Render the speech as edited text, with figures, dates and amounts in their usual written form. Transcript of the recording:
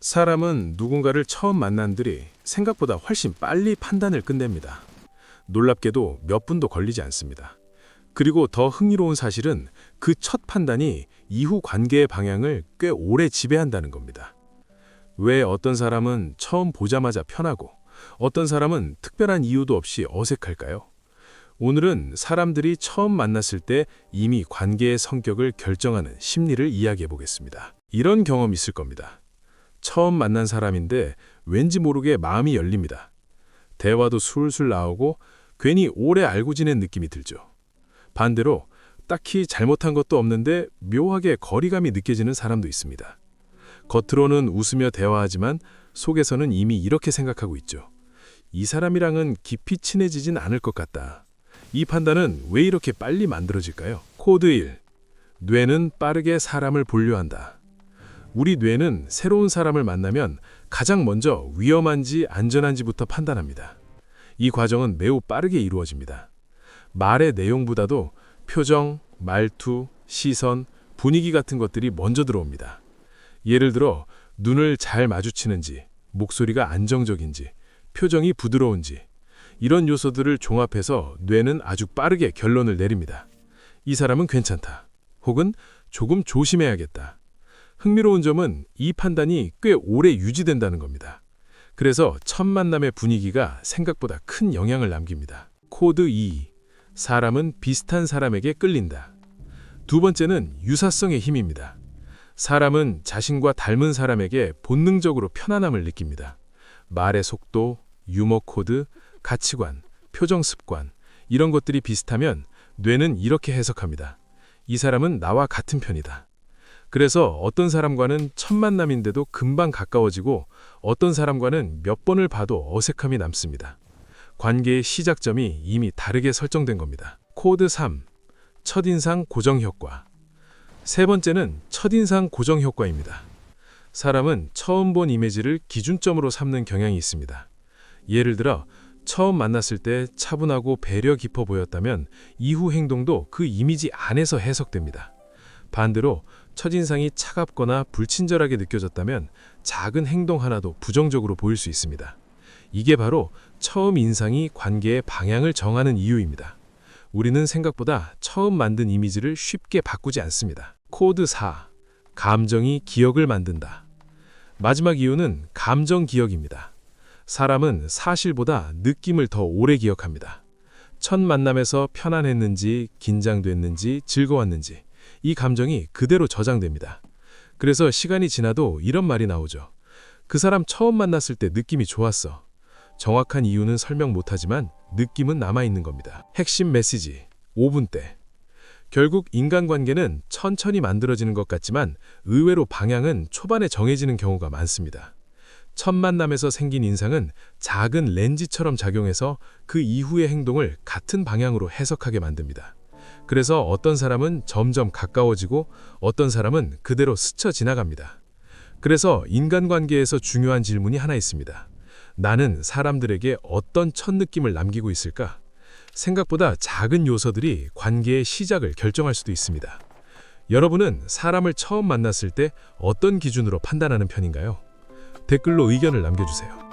사람은 누군가를 처음 만난 들이 생각보다 훨씬 빨리 판단을 끝냅니다. 놀랍게도 몇 분도 걸리지 않습니다. 그리고 더 흥미로운 사실은 그 첫 판단이 이후 관계의 방향을 꽤 오래 지배한다는 겁니다. 왜 어떤 사람은 처음 보자마자 편하고 어떤 사람은 특별한 이유도 없이 어색할까요? 오늘은 사람들이 처음 만났을 때 이미 관계의 성격을 결정하는 심리를 이야기해 보겠습니다. 이런 경험 있을 겁니다. 처음 만난 사람인데 왠지 모르게 마음이 열립니다. 대화도 술술 나오고 괜히 오래 알고 지낸 느낌이 들죠. 반대로 딱히 잘못한 것도 없는데 묘하게 거리감이 느껴지는 사람도 있습니다. 겉으로는 웃으며 대화하지만 속에서는 이미 이렇게 생각하고 있죠. 이 사람이랑은 깊이 친해지진 않을 것 같다. 이 판단은 왜 이렇게 빨리 만들어질까요? 코드 1. 뇌는 빠르게 사람을 분류한다. 우리 뇌는 새로운 사람을 만나면 가장 먼저 위험한지 안전한지부터 판단합니다. 이 과정은 매우 빠르게 이루어집니다. 말의 내용보다도 표정, 말투, 시선, 분위기 같은 것들이 먼저 들어옵니다. 예를 들어 눈을 잘 마주치는지, 목소리가 안정적인지, 표정이 부드러운지 이런 요소들을 종합해서 뇌는 아주 빠르게 결론을 내립니다. 이 사람은 괜찮다. 혹은 조금 조심해야겠다. 흥미로운 점은 이 판단이 꽤 오래 유지된다는 겁니다. 그래서 첫 만남의 분위기가 생각보다 큰 영향을 남깁니다. 코드 2. 사람은 비슷한 사람에게 끌린다. 두 번째는 유사성의 힘입니다. 사람은 자신과 닮은 사람에게 본능적으로 편안함을 느낍니다. 말의 속도, 유머 코드, 가치관, 표정 습관 이런 것들이 비슷하면 뇌는 이렇게 해석합니다. 이 사람은 나와 같은 편이다. 그래서 어떤 사람과는 첫 만남인데도 금방 가까워지고 어떤 사람과는 몇 번을 봐도 어색함이 남습니다. 관계의 시작점이 이미 다르게 설정된 겁니다. 코드 3. 첫인상 고정 효과. 세 번째는 첫인상 고정 효과입니다. 사람은 처음 본 이미지를 기준점으로 삼는 경향이 있습니다. 예를 들어 처음 만났을 때 차분하고 배려 깊어 보였다면 이후 행동도 그 이미지 안에서 해석됩니다. 반대로 첫인상이 차갑거나 불친절하게 느껴졌다면 작은 행동 하나도 부정적으로 보일 수 있습니다. 이게 바로 처음 인상이 관계의 방향을 정하는 이유입니다. 우리는 생각보다 처음 만든 이미지를 쉽게 바꾸지 않습니다. 코드 4. 감정이 기억을 만든다. 마지막 이유는 감정 기억입니다. 사람은 사실보다 느낌을 더 오래 기억합니다. 첫 만남에서 편안했는지, 긴장됐는지, 즐거웠는지 이 감정이 그대로 저장됩니다. 그래서 시간이 지나도 이런 말이 나오죠. 그 사람 처음 만났을 때 느낌이 좋았어. 정확한 이유는 설명 못하지만 느낌은 남아있는 겁니다. 핵심 메시지 5분 때. 결국 인간관계는 천천히 만들어지는 것 같지만 의외로 방향은 초반에 정해지는 경우가 많습니다. 첫 만남에서 생긴 인상은 작은 렌즈처럼 작용해서 그 이후의 행동을 같은 방향으로 해석하게 만듭니다. 그래서 어떤 사람은 점점 가까워지고 어떤 사람은 그대로 스쳐 지나갑니다. 그래서 인간관계에서 중요한 질문이 하나 있습니다. 나는 사람들에게 어떤 첫 느낌을 남기고 있을까? 생각보다 작은 요소들이 관계의 시작을 결정할 수도 있습니다. 여러분은 사람을 처음 만났을 때 어떤 기준으로 판단하는 편인가요? 댓글로 의견을 남겨주세요.